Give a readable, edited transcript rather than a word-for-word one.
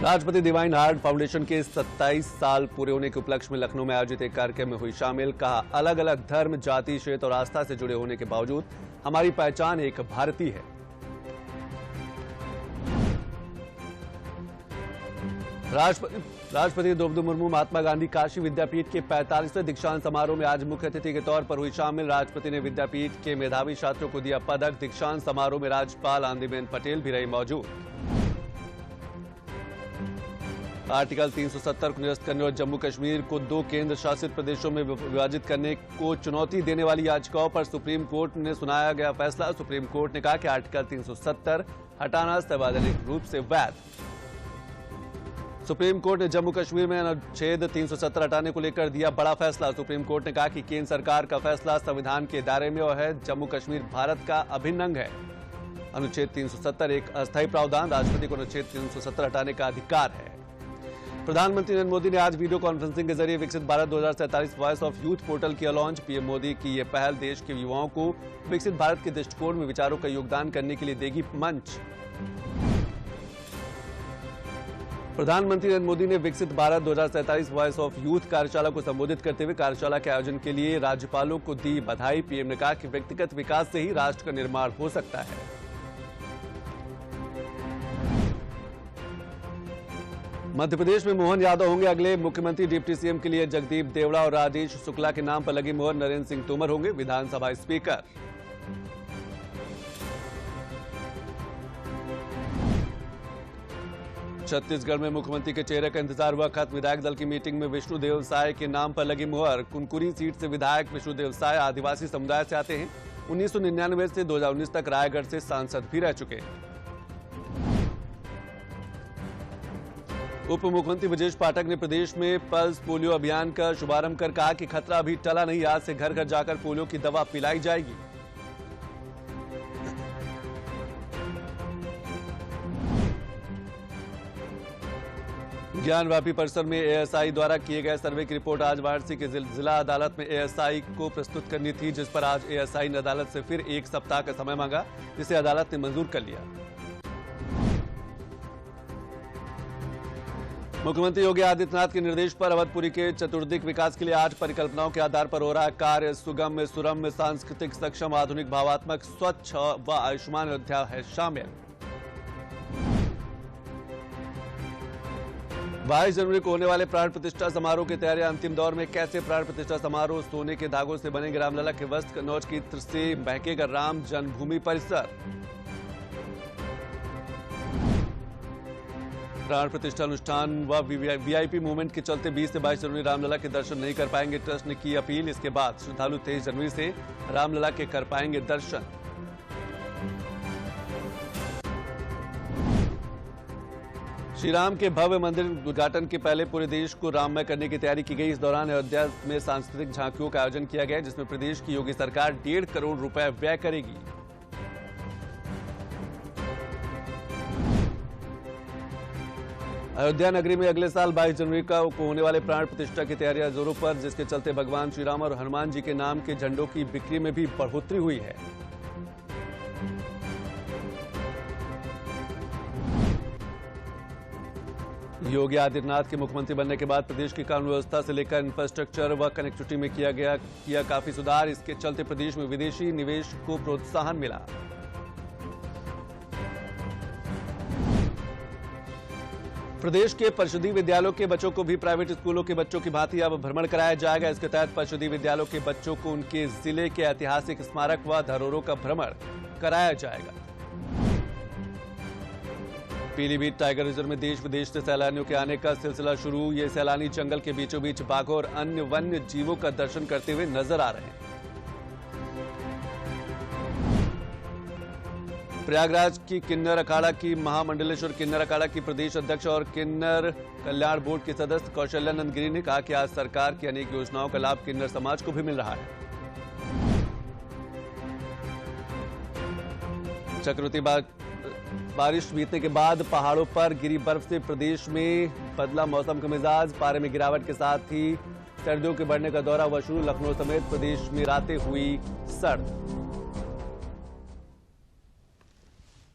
राष्ट्रपति divine heart foundation के 27 साल पूरे होने के उपलक्ष्य में लखनऊ में आयोजित एक कार्यक्रम में हुई शामिल। कहा, अलग अलग धर्म, जाति, क्षेत्र और आस्था से जुड़े होने के बावजूद हमारी पहचान एक भारतीय है। राष्ट्रपति द्रौपदी मुर्मू महात्मा गांधी काशी विद्यापीठ के 45वें दीक्षांत समारोह में आज मुख्य अतिथि के तौर पर हुई शामिल। राष्ट्रपति ने विद्यापीठ के मेधावी छात्रों को दिया पदक। दीक्षांत समारोह में राज्यपाल आनंदीबेन पटेल भी रही मौजूद। आर्टिकल 370 को निरस्त करने और जम्मू कश्मीर को 2 केंद्र शासित प्रदेशों में विभाजित करने को चुनौती देने वाली याचिकाओं पर सुप्रीम कोर्ट ने सुनाया गया फैसला। सुप्रीम कोर्ट ने कहा कि आर्टिकल 370 हटाना संवैधानिक रूप से वैध। सुप्रीम कोर्ट ने जम्मू कश्मीर में अनुच्छेद 370 हटाने को लेकर दिया बड़ा फैसला। सुप्रीम कोर्ट ने कहा कि केंद्र सरकार का फैसला संविधान के दायरे में और है। जम्मू कश्मीर भारत का अभिन्न अंग है। अनुच्छेद 370 एक अस्थायी प्रावधान। राष्ट्रपति को अनुच्छेद 370 हटाने का अधिकार है। प्रधानमंत्री नरेंद्र मोदी ने आज वीडियो कॉन्फ्रेंसिंग के जरिए विकसित Bharat 2047 voice of youth portal किया लॉन्च। पीएम मोदी की यह पहल देश के युवाओं को विकसित भारत के दृष्टिकोण में विचारों का योगदान करने के लिए देगी मंच। प्रधानमंत्री नरेंद्र मोदी ने विकसित भारत 2047 वॉइस ऑफ यूथ कार्यशाला को संबोधित करते हुए कार्यशाला के आयोजन के लिए राज्यपालों को दी बधाई। पीएम ने कहा कि व्यक्तिगत विकास से ही राष्ट्र का निर्माण हो सकता है। मध्य प्रदेश में मोहन यादव होंगे अगले मुख्यमंत्री। डिप्टी सीएम के लिए जगदीप देवड़ा और राजेश शुक्ला के नाम पर लगी मोहर। नरेंद्र सिंह तोमर होंगे विधानसभा स्पीकर। छत्तीसगढ़ में मुख्यमंत्री के चेहरे का इंतजार हुआ खत्म। विधायक दल की मीटिंग में विष्णुदेव साय के नाम पर लगी मुहर। कुनकुरी सीट से विधायक विष्णुदेव साय आदिवासी समुदाय से आते हैं। 1999 से 2019 तक रायगढ़ से सांसद भी रह चुके हैं। उप मुख्यमंत्री ब्रजेश पाठक ने प्रदेश में पल्स पोलियो अभियान का शुभारंभ कर कहा कि खतरा अभी टला नहीं। आज से घर घर जाकर पोलियो की दवा पिलाई जाएगी। ज्ञानवापी परिसर में एएसआई द्वारा किए गए सर्वे की रिपोर्ट आज वाराणसी के जिला अदालत में एएसआई को प्रस्तुत करनी थी, जिस पर आज एएसआई ने अदालत से फिर 1 सप्ताह का समय मांगा, जिसे अदालत ने मंजूर कर लिया। मुख्यमंत्री योगी आदित्यनाथ के निर्देश पर अवधपुरी के चतुर्दिक विकास के लिए 8 परिकल्पनाओं के आधार पर हो रहा है कार्य। सुगम्य, सुरम्य, सांस्कृतिक, सक्षम, आधुनिक, भावात्मक, स्वच्छ व आयुष्मान अयोध्या है शामिल। 22 जनवरी को होने वाले प्राण प्रतिष्ठा समारोह की तैयारियां अंतिम दौर में। कैसे प्राण प्रतिष्ठा समारोह? सोने के धागों से बनेंगे रामलला के वस्त्र। कन्नौज की इत्र से महकेगा राम जन्मभूमि परिसर। प्राण प्रतिष्ठा अनुष्ठान व वीआईपी मूवमेंट के चलते 20 से 22 जनवरी रामलला के दर्शन नहीं कर पाएंगे। ट्रस्ट ने की अपील। इसके बाद श्रद्धालु 23 जनवरी से रामलला के कर पाएंगे दर्शन। श्री राम के भव्य मंदिर उद्घाटन के पहले पूरे देश को राममय करने की तैयारी की गई। इस दौरान अयोध्या में सांस्कृतिक झांकियों का आयोजन किया गया, जिसमें प्रदेश की योगी सरकार 1.5 करोड़ रुपए व्यय करेगी। अयोध्या नगरी में अगले साल 22 जनवरी को होने वाले प्राण प्रतिष्ठा की तैयारियां जोरों पर, जिसके चलते भगवान श्री राम और हनुमान जी के नाम के झंडों की बिक्री में भी बढ़ोतरी हुई है। योगी आदित्यनाथ के मुख्यमंत्री बनने के बाद प्रदेश की कानून व्यवस्था से लेकर इंफ्रास्ट्रक्चर व कनेक्टिविटी में किया काफी सुधार। इसके चलते प्रदेश में विदेशी निवेश को प्रोत्साहन मिला। प्रदेश के परिषदीय विद्यालयों के बच्चों को भी प्राइवेट स्कूलों के बच्चों की भांति अब भ्रमण कराया जाएगा। इसके तहत परिषदीय विद्यालयों के बच्चों को उनके जिले के ऐतिहासिक स्मारक व धरोहरों का भ्रमण कराया जाएगा। पीलीभीत टाइगर रिजर्व में देश विदेश से सैलानियों के आने का सिलसिला शुरू। ये सैलानी जंगल के बीचों बीच बाघों और अन्य वन्य जीवों का दर्शन करते हुए नजर आ रहे हैं। प्रयागराज की किन्नर अखाड़ा की महामंडलेश्वर किन्नर अखाड़ा की प्रदेश अध्यक्ष और किन्नर कल्याण बोर्ड के सदस्य कौशल्यानंद गिरी ने कहा कि आज सरकार की अनेक योजनाओं का लाभ किन्नर समाज को भी मिल रहा है। चक्रवाती बारिश बीतने के बाद पहाड़ों पर गिरी बर्फ से प्रदेश में बदला मौसम का मिजाज। पारे में गिरावट के साथ ही सर्दियों के बढ़ने का दौरा हुआ शुरू। लखनऊ समेत प्रदेश में रातें हुई सर्द।